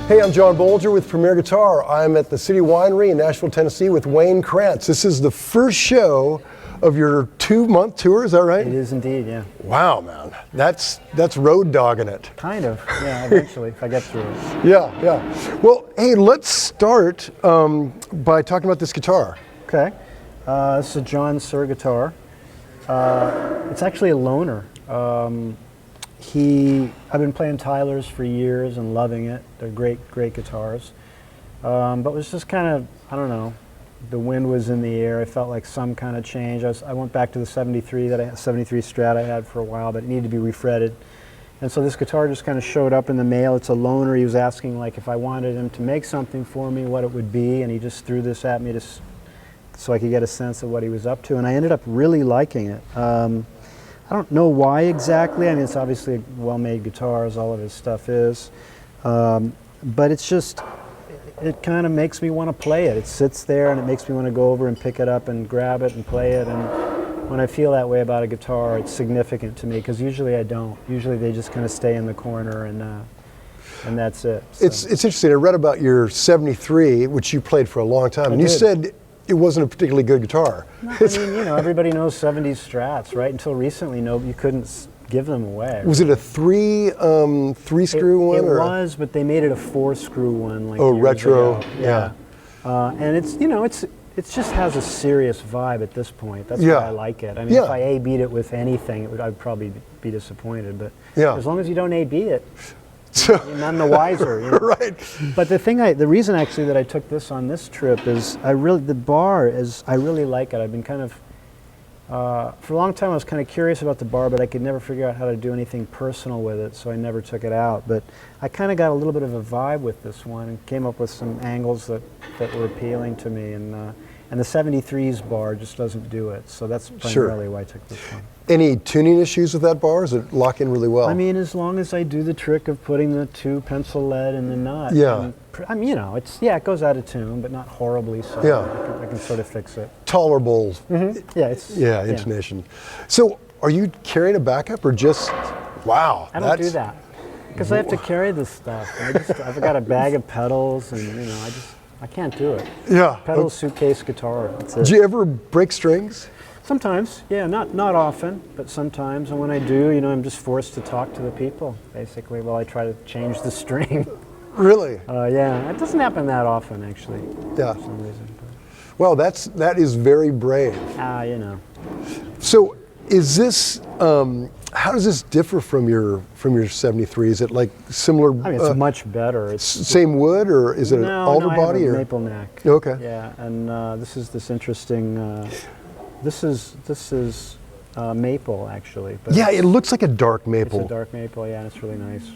Hey, I'm John Bolger with Premier Guitar. I'm at the City Winery in Nashville, Tennessee with Wayne Krantz. This is the first show of your 2-month tour, is that right? It is indeed, yeah. Wow, man. That's road dogging it. Kind of, yeah, eventually, if I get through it. Yeah. Well, hey, let's start by talking about this guitar. Okay. This is a John Suhr guitar. It's actually a loaner. I've been playing Tyler's for years and loving it. They're great guitars. But it was just kind of, I don't know, the wind was in the air. I felt like some kind of change. I went back to the 73 Strat I had for a while, but it needed to be refretted. And so this guitar just kind of showed up in the mail. It's a loaner. He was asking like if I wanted him to make something for me, what it would be, and he just threw this at me so I could get a sense of what he was up to, and I ended up really liking it. I don't know why exactly. I mean, it's obviously a well-made guitar, as all of his stuff is. But it's just, it kind of makes me want to play it. It sits there and it makes me want to go over and pick it up and grab it and play it. And when I feel that way about a guitar, it's significant to me, because usually I don't. Usually they just kind of stay in the corner and that's it. So. It's interesting. I read about your 73, which you played for a long time, and you said it wasn't a particularly good guitar. No, I mean, you know, everybody knows 70s Strats, right? Until recently, you couldn't give them away. Was it a three screw one? It was, but they made it a 4-screw one. Like retro, ago. Yeah. And it's, you know, it just has a serious vibe at this point. That's why I like it. I mean, if I A-beat it with anything, I'd probably be disappointed. But as long as you don't A-beat it, you're none the wiser. You know? Right. But the reason actually that I took this on this trip is I really like it. I've been kind of, for a long time I was kind of curious about the bar, but I could never figure out how to do anything personal with it, so I never took it out. But I kind of got a little bit of a vibe with this one and came up with some angles that were appealing to me, and the 73's bar just doesn't do it, so that's primarily why I took this one. Any tuning issues with that bar? Does it lock in really well? I mean, as long as I do the trick of putting the 2 pencil lead in the nut. Yeah. I mean, you know, it goes out of tune, but not horribly so. Yeah. I can sort of fix it. Tolerable. Mm-hmm. Yeah, intonation. So, are you carrying a backup or just, wow? I don't do that, because I have to carry this stuff. I've got a bag of pedals, and you know, I can't do it. Yeah. Pedal, suitcase, guitar. That's it. Do you ever break strings? Sometimes, yeah, not often, but sometimes. And when I do, you know, I'm just forced to talk to the people, basically, while I try to change the string. Really? Yeah, it doesn't happen that often, actually. Yeah. For some reason. Well, that is very brave. You know. So, is this? How does this differ from your 73? Is it like similar? I mean, it's much better. It's same wood, or is it an alder body? I have or maple neck. Okay. Yeah, and this is this interesting. This is maple, actually. But yeah, it looks like a dark maple. It's a dark maple, yeah, and it's really nice.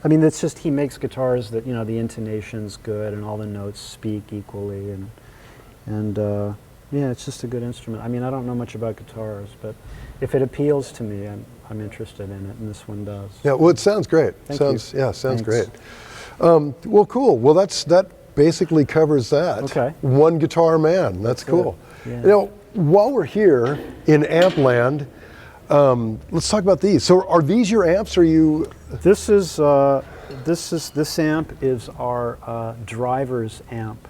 I mean, it's just he makes guitars that, you know, the intonation's good and all the notes speak equally, and yeah, it's just a good instrument. I mean, I don't know much about guitars, but if it appeals to me, I'm interested in it, and this one does. Yeah, well, it sounds great. Sounds great. Well, cool. Well, that basically covers that. Okay. One guitar man. That's cool. Yeah. You know, while we're here in amp land, let's talk about these. So, are these your amps? Or you? This amp is our driver's amp.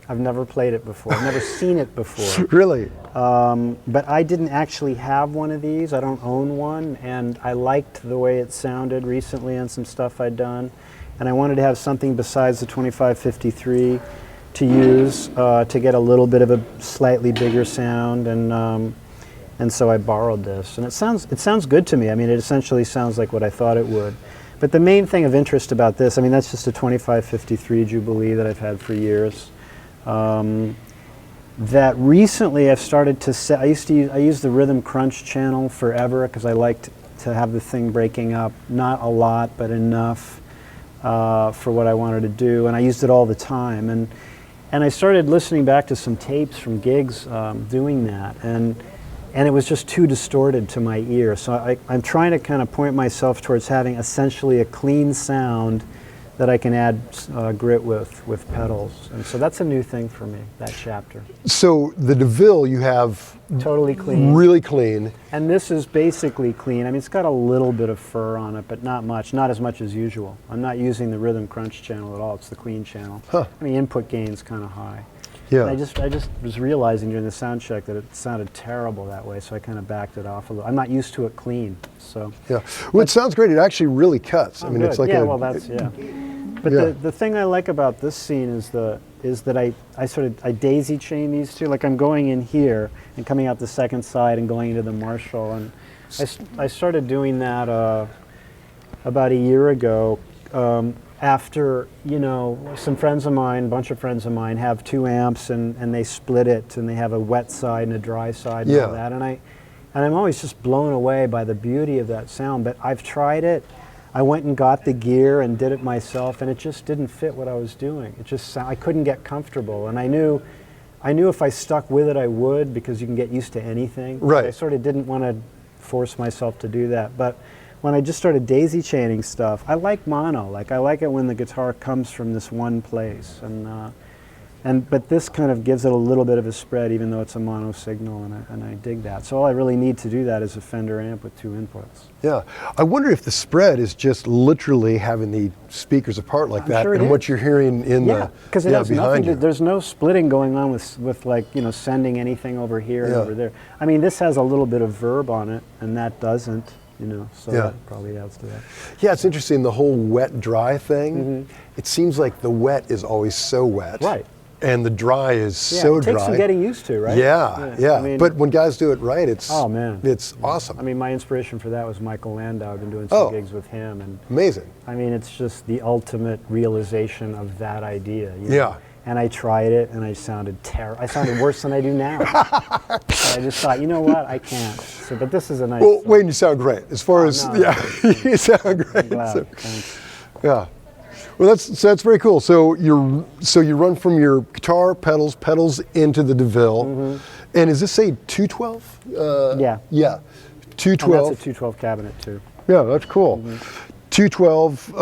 I've never played it before. I've never seen it before. Really? But I didn't actually have one of these. I don't own one, and I liked the way it sounded recently on some stuff I'd done. And I wanted to have something besides the 2553 to use to get a little bit of a slightly bigger sound, and so I borrowed this. And it sounds good to me. I mean, it essentially sounds like what I thought it would. But the main thing of interest about this, I mean, that's just a 2553 Jubilee that I've had for years. That recently I've started to set. I used the rhythm crunch channel forever because I liked to have the thing breaking up, not a lot, but enough. For what I wanted to do, and I used it all the time, and I started listening back to some tapes from gigs doing that, and it was just too distorted to my ear. So I'm trying to kind of point myself towards having essentially a clean sound that I can add grit with pedals. And so that's a new thing for me, that chapter. So the DeVille you have Totally clean. really clean. And this is basically clean. I mean, it's got a little bit of fur on it, but not much, not as much as usual. I'm not using the rhythm crunch channel at all. It's the clean channel. Huh. I mean, input gain's kind of high. Yeah. And I just was realizing during the sound check that it sounded terrible that way, so I kind of backed it off a little. I'm not used to it clean, so. Yeah. Well, it sounds great. It actually really cuts. I mean, good. it's like yeah, well, that's, yeah. But Yeah. the thing I like about this scene is that I daisy chain these two. Like I'm going in here and coming out the second side and going into the Marshall. And I started doing that about a year ago after, you know, some friends of mine, a bunch of friends of mine have 2 amps and they split it and they have a wet side and a dry side and all that. And I'm always just blown away by the beauty of that sound. But I've tried it. I went and got the gear and did it myself, and it just didn't fit what I was doing. It just I couldn't get comfortable, and I knew if I stuck with it, I would, because you can get used to anything. Right. I sort of didn't want to force myself to do that. But when I just started daisy chaining stuff, I like mono. Like I like it when the guitar comes from this one place, but this kind of gives it a little bit of a spread, even though it's a mono signal, and I dig that. So all I really need to do that is a Fender amp with 2 inputs. Yeah. I wonder if the spread is just literally having the speakers apart like that, sure it and is. what you're hearing in because it has behind nothing you. there's no splitting going on with like, you know, sending anything over here and Yeah. over there. I mean, this has a little bit of verb on it, and that doesn't, you know, so Yeah. that probably adds to that. Yeah, it's interesting, the whole wet-dry thing. It seems like the wet is always so wet. Right. And the dry is Yeah, so it takes dry. some getting used to, right? Yeah. I mean, But when guys do it right, it's oh man, it's awesome. I mean, my inspiration for that was Michael Landau. I've been doing some Oh. gigs with him, and Amazing. I mean, it's just the ultimate realization of that idea. You know? Yeah. And I tried it, and I sounded terrible. I sounded worse than I do now. So I just thought, you know what, I can't. So, but this is a nice. Well, Wayne, you sound great. As far as no. you sound great. I'm glad. So, Thanks. yeah. Well, that's very cool. So you run from your guitar pedals into the DeVille, and is this a 212? Yeah. Yeah. And 212. that's a 212 cabinet too. Yeah, that's cool. 212,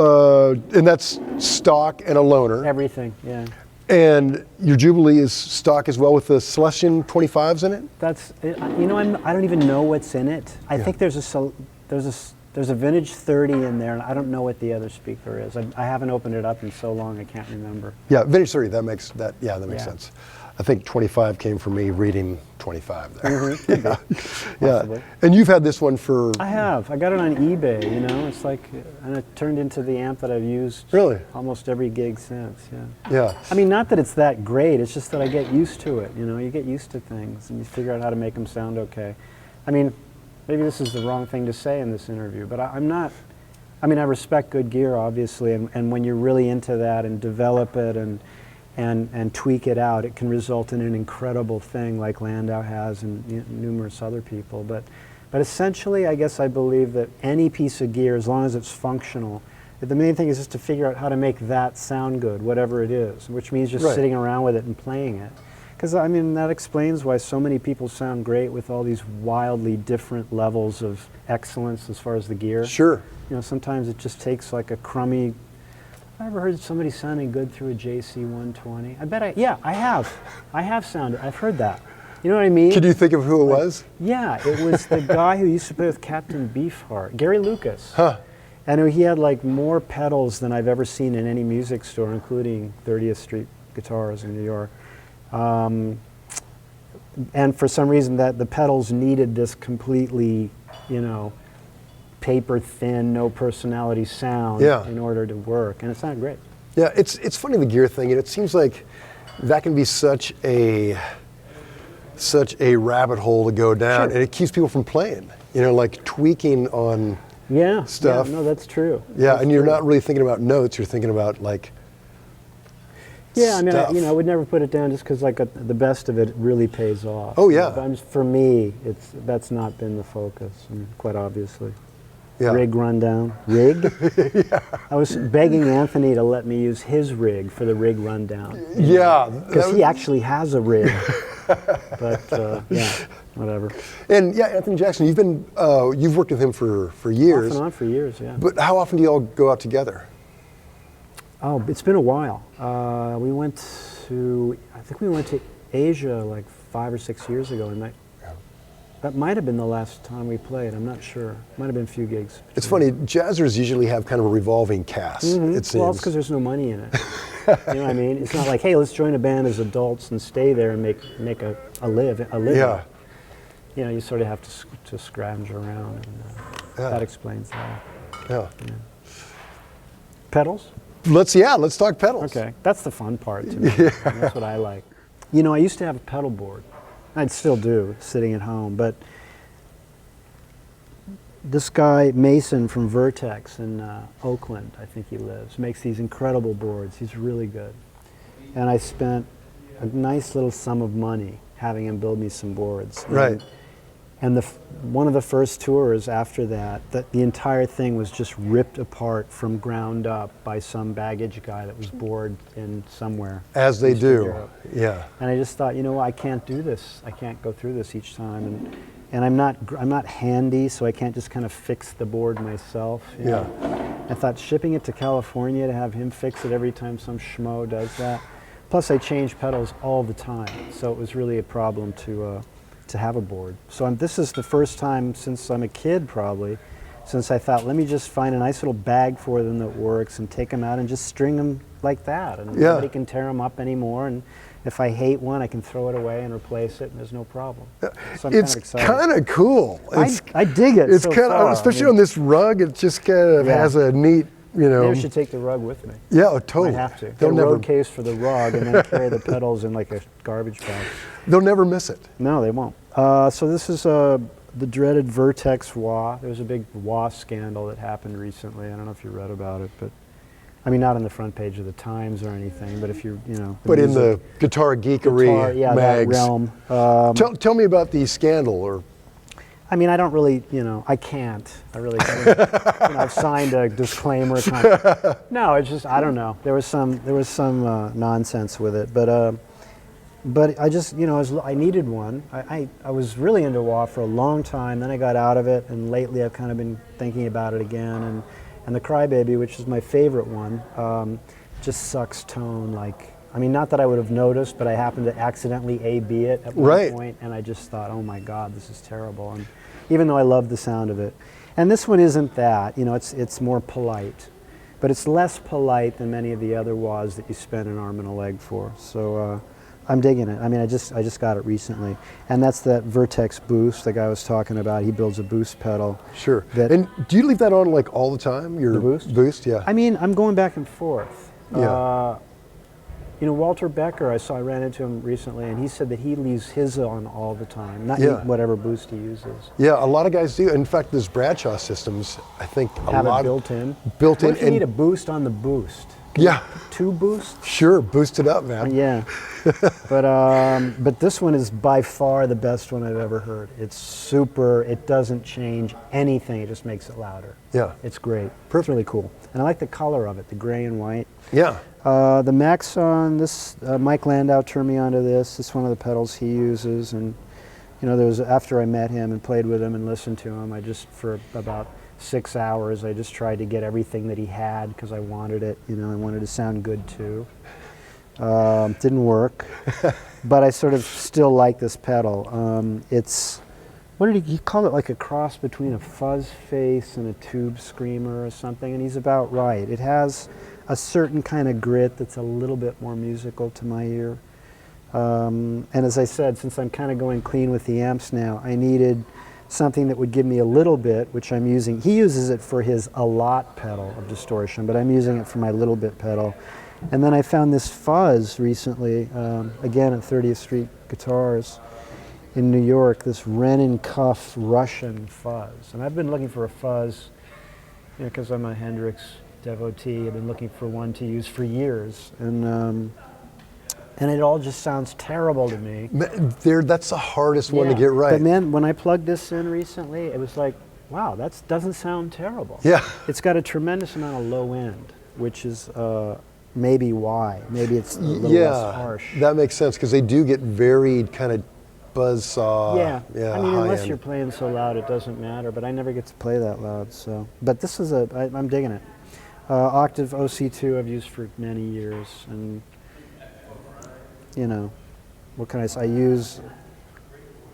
and that's stock and a loaner. Everything, yeah. And your Jubilee is stock as well with the Celestion 25s in it? That's, you know, I don't even know what's in it. I think there's a vintage 30 in there, and I don't know what the other speaker is. I haven't opened it up in so long I can't remember. Yeah, vintage 30, that makes Yeah. sense. I think 25 came from me reading 25 there. Mm-hmm. Yeah. And you've had this one for... I have. I got it on eBay, you know. It's like, and it turned into the amp that I've used Really? almost every gig since, yeah. Yeah. I mean, not that it's that great, it's just that I get used to it, you know. You get used to things, and you figure out how to make them sound okay. I mean, maybe this is the wrong thing to say in this interview, but I'm not, I mean, I respect good gear, obviously, and when you're really into that and develop it and tweak it out, it can result in an incredible thing like Landau has and numerous other people. But essentially, I guess I believe that any piece of gear, as long as it's functional, the main thing is just to figure out how to make that sound good, whatever it is, which means just sitting around with it and playing it. Because, I mean, that explains why so many people sound great with all these wildly different levels of excellence as far as the gear. Sure. You know, sometimes it just takes like a crummy... I ever heard somebody sounding good through a JC 120? I bet I have. I have sounded, I've heard that. You know what I mean? Could you think of who it was? Yeah, it was the guy who used to play with Captain Beefheart, Gary Lucas. Huh. And he had like more pedals than I've ever seen in any music store, including 30th Street Guitars in New York. And for some reason that the pedals needed this completely, you know, paper thin, no personality sound in order to work, and it sounded great. Yeah, it's funny, the gear thing, and it seems like that can be such a rabbit hole to go down, and it keeps people from playing. You know, like tweaking on stuff. Yeah, no, that's true. Yeah, that's and you're true. not really thinking about notes, you're thinking about like Yeah, I mean, stuff. I would never put it down just because like the best of it really pays off. Oh, yeah. But for me, that's not been the focus, quite obviously. Yeah. Rig rundown. Rig? I was begging Anthony to let me use his rig for the rig rundown. Yeah. Because he actually has a rig. But yeah, whatever. And yeah, Anthony Jackson, you've worked with him for years. Off and on for years, yeah. But how often do you all go out together? Oh, it's been a while. I think we went to Asia like 5 or 6 years ago, and that might have been the last time we played. I'm not sure. Might have been a few gigs. It's funny, jazzers usually have kind of a revolving cast, it seems. Well, it's because there's no money in it. You know what I mean? It's not like, hey, let's join a band as adults and stay there and make a living. Yeah. You know, you sort of have to scrounge around, and that explains that. Yeah. Pedals? Let's talk pedals. Okay, that's the fun part to me. That's what I like. You know, I used to have a pedal board. I still do, sitting at home, but this guy, Mason from Vertex in Oakland, I think he lives, makes these incredible boards. He's really good. And I spent a nice little sum of money having him build me some boards. Right. And one of the first tours after that, the entire thing was just ripped apart from ground up by some baggage guy that was bored in somewhere. As they do, Europe. yeah. And I just thought, you know, I can't do this. I can't go through this each time. And I'm not handy, so I can't just kind of fix the board myself. You know? I thought shipping it to California to have him fix it every time some schmo does that. Plus, I change pedals all the time, so it was really a problem to have a board. So this is the first time since I'm a kid, probably, since I thought, let me just find a nice little bag for them that works and take them out and just string them like that. And nobody can tear them up anymore. And if I hate one, I can throw it away and replace it, and there's no problem. So I'm it's kind of cool. I dig it. It's so kind of, especially on this rug, it just kind of has a neat, you know. Maybe I should take the rug with me. Yeah, totally. I have to. Get a road case for the rug and then carry the pedals in like a garbage bag. They'll never miss it. No, they won't. So this is the dreaded Vertex wah. There was a big wah scandal that happened recently. I don't know if you read about it, but I mean, not on the front page of the Times or anything, but if you know. But in the guitar geekery mags. That realm. Tell me about the scandal, or. I mean, I don't really, you know, I can't. I really can't. You know, I've signed a disclaimer. No, it's just, I don't know. There was some nonsense with it, but I just, you know, I needed one. I was really into wah for a long time. Then I got out of it, and lately I've kind of been thinking about it again. And the Crybaby, which is my favorite one, just sucks tone. Like, I mean, not that I would have noticed, but I happened to accidentally A-B it at one point, and I just thought, oh my God, this is terrible. And even though I love the sound of it, and this one isn't that. You know, it's more polite, but it's less polite than many of the other wahs that you spend an arm and a leg for. So. I'm digging it. I mean, I just got it recently, and that's that Vertex boost the guy was talking about. He builds a boost pedal. Sure. And do you leave that on like all the time? Your the boost? Boost, yeah. I mean, I'm going back and forth. Yeah. You know, Walter Becker, I ran into him recently, and he said that he leaves his on all the time, not whatever boost he uses. Yeah, a lot of guys do. In fact, those Bradshaw systems, I think have it built in. Built in. What if you need a boost on the boost? Yeah. 2 boosts? Sure, boost it up, man. Yeah. But this one is by far the best one I've ever heard. It's super, it doesn't change anything, it just makes it louder. Yeah. It's great. It's really cool. And I like the color of it, the gray and white. Yeah. The Maxon, this, Mike Landau turned me onto this. It's one of the pedals he uses. And, you know, after I met him and played with him and listened to him, I just, for about 6 hours, I just tried to get everything that he had because I wanted it. You know, I wanted to sound good too. Didn't work, but I sort of still like this pedal. It's, what did he call it, like a cross between a fuzz face and a tube screamer or something, and he's about right. It has a certain kind of grit that's a little bit more musical to my ear. And as I said, since I'm kind of going clean with the amps now, I needed something that would give me a little bit, which I'm using. He uses it for his a lot pedal of distortion, but I'm using it for my little bit pedal. And then I found this fuzz recently, again at 30th Street Guitars in New York, this Wren and Cuff Russian fuzz. And I've been looking for a fuzz, you know, because I'm a Hendrix devotee. I've been looking for one to use for years. And it all just sounds terrible to me. That's the hardest one to get right. But man, when I plugged this in recently, it was like, wow, that doesn't sound terrible. Yeah. It's got a tremendous amount of low end, which is maybe why. Maybe it's a little less harsh. That makes sense, because they do get varied kind of buzzsaw. Yeah. I mean, unless end. you're playing so loud, it doesn't matter, but I never get to play that loud, so. But this is I'm digging it. Octavo C2 I've used for many years, and you know, what can I say?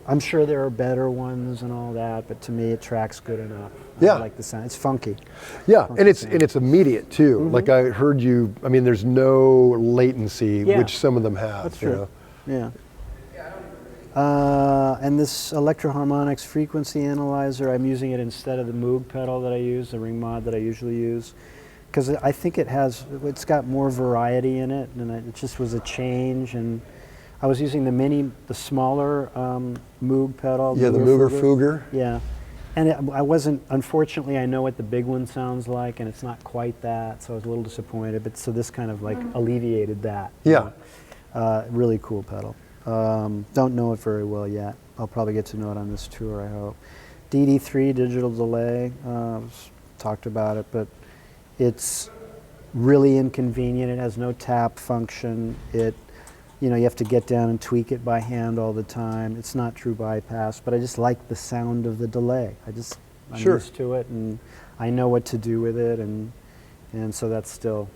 I'm sure there are better ones and all that, but to me it tracks good enough. Yeah. I like the sound. It's funky. Yeah, Funky and it's sound. immediate too. Like I heard you. I mean, there's no latency, Yeah. which some of them have. That's you true. know? Yeah. And this Electro-Harmonix frequency analyzer, I'm using it instead of the Moog pedal that I use, the ring mod that I usually use, because I think it's got more variety in it, and it just was a change. And I was using the smaller Moog pedal. Yeah, the Mooger Fugger. Yeah, and I wasn't. Unfortunately, I know what the big one sounds like, and it's not quite that. So I was a little disappointed. But so this kind of like alleviated that. Yeah. Really cool pedal. Don't know it very well yet. I'll probably get to know it on this tour, I hope. IOD3 Digital Delay. Talked about it, but it's really inconvenient. It has no tap function. You have to get down and tweak it by hand all the time. It's not true bypass, but I just like the sound of the delay. I'm Sure. used to it, and I know what to do with it, and so that's still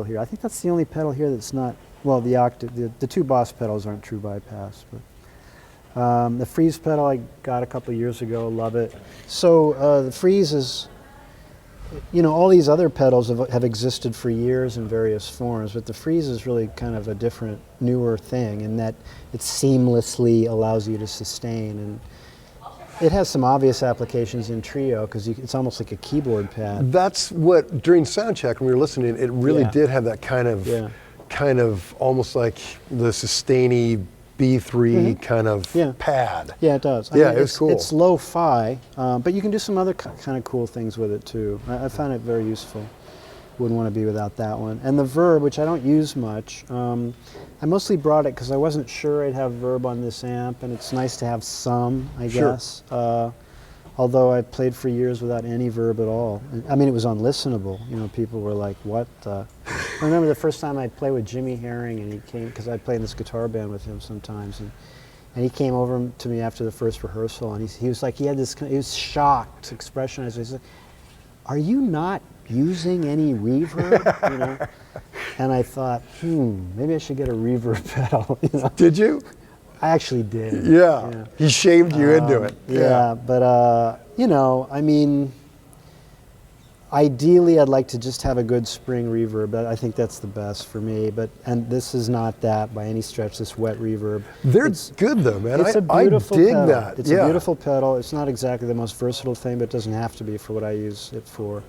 here. I think that's the only pedal here that's not. Well, the two Boss pedals aren't true bypass, but the Freeze pedal I got a couple years ago. Love it. So the Freeze is. All these other pedals have existed for years in various forms, but the Freeze is really kind of a different, newer thing in that it seamlessly allows you to sustain. And it has some obvious applications in trio because it's almost like a keyboard pad. That's what, during sound check when we were listening, it really did have that kind of almost like the sustainy B3 kind of pad. Yeah, it does. It was cool. It's lo-fi, but you can do some other kind of cool things with it too. I found it very useful. Wouldn't want to be without that one. And the Verb, which I don't use much, I mostly brought it because I wasn't sure I'd have Verb on this amp, and it's nice to have some, I guess. Although I played for years without any Verb at all. I mean, it was unlistenable. People were like, what? I remember the first time I played with Jimmy Herring, and he came, because I played in this guitar band with him sometimes, and he came over to me after the first rehearsal, and he was like, he was shocked expression. He said, "Are you not using any reverb?" And I thought, maybe I should get a reverb pedal. Did you? I actually did. Yeah. He shaved you into it. Yeah, but I mean, ideally I'd like to just have a good spring reverb. I think that's the best for me. And this is not that by any stretch, this wet reverb. They're good though, man. It's a beautiful I dig pedal. that. It's a beautiful pedal. It's not exactly the most versatile thing, but it doesn't have to be for what I use it for.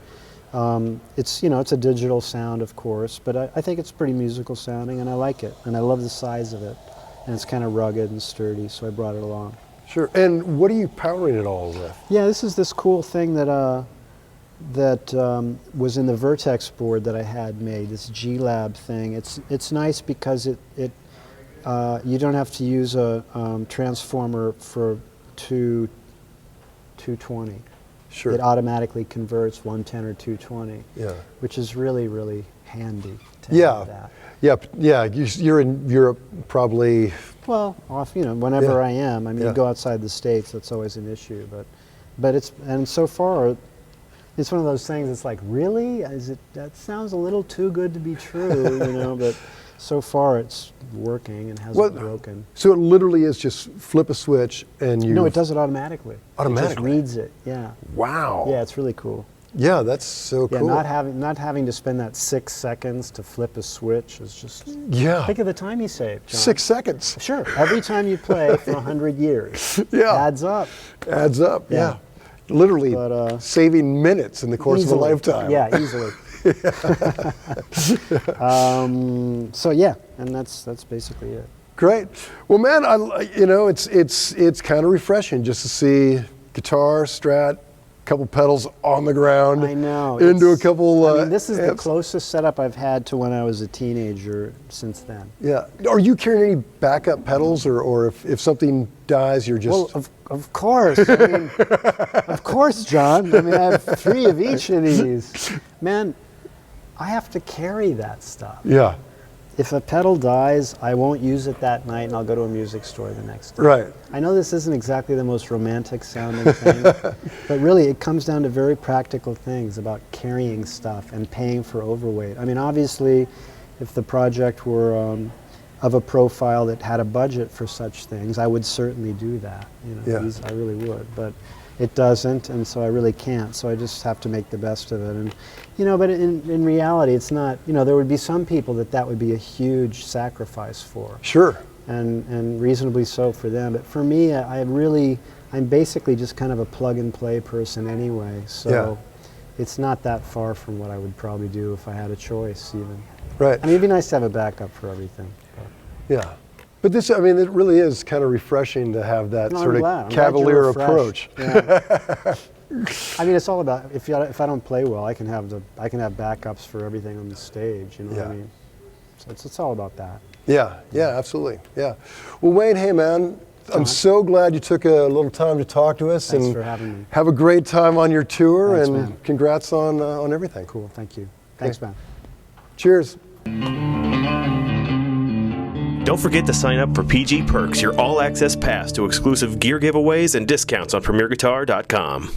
It's a digital sound, of course, but I think it's pretty musical sounding, and I like it, and I love the size of it, and it's kind of rugged and sturdy, so I brought it along. Sure. And what are you powering it all with? Yeah, this is this cool thing that was in the Vertex board that I had made, this G-Lab thing. It's nice because you don't have to use a transformer for 220. Sure. It automatically converts 110 or 220, which is really, really handy to have that. Yeah. You're in Europe probably. Well, whenever I am. I mean, you go outside the States, that's always an issue. But so far, it's one of those things. It's like, really? That sounds a little too good to be true, But so far, it's working and hasn't broken. So it literally is just flip a switch and you. No, it does it automatically. Automatically. It just reads it. Yeah. Wow. Yeah, it's really cool. Yeah, that's so cool. Yeah, not having to spend that 6 seconds to flip a switch is just. Yeah. Think of the time you saved, John. 6 seconds. Sure. Every time you play for 100 years. Adds up. Adds up. Yeah. Literally saving minutes in the course of a lifetime. Yeah, easily. And that's basically it. Great. Well, man, it's kind of refreshing just to see guitar, Strat, couple pedals on the ground. I know. Into a couple. This is the closest setup I've had to when I was a teenager since then. Yeah. Are you carrying any backup pedals, or if something dies, you're just? Well, of course. I mean, of course, John. I mean, I have 3 of each of these. Man, I have to carry that stuff. Yeah. if a pedal dies, I won't use it that night, and I'll go to a music store the next day. Right. I know this isn't exactly the most romantic sounding thing, but really it comes down to very practical things about carrying stuff and paying for overweight. I mean, obviously, if the project were of a profile that had a budget for such things, I would certainly do that. You know, Yeah. I really would, but it doesn't, and so I really can't. So I just have to make the best of it. And you know, but in reality, it's not. You know, there would be some people that would be a huge sacrifice for. Sure. And reasonably so for them. But for me, I'm basically just kind of a plug and play person anyway. So it's not that far from what I would probably do if I had a choice even. Right. I mean, it'd be nice to have a backup for everything. But. Yeah. But this, I mean, it really is kind of refreshing to have that No, sort I'm of glad. I'm cavalier glad you're approach. Yeah. I mean, it's all about if I don't play well, I can have backups for everything on the stage. You know what I mean? So it's all about that. Yeah, yeah, absolutely. Yeah. Well, Wayne, hey man, I'm so glad you took a little time to talk to us. Thanks for having me. Have a great time on your tour. Thanks, and man. Congrats on everything. Cool. Thank you. Thanks, man. Cheers. Don't forget to sign up for PG Perks, your all-access pass to exclusive gear giveaways and discounts on PremierGuitar.com.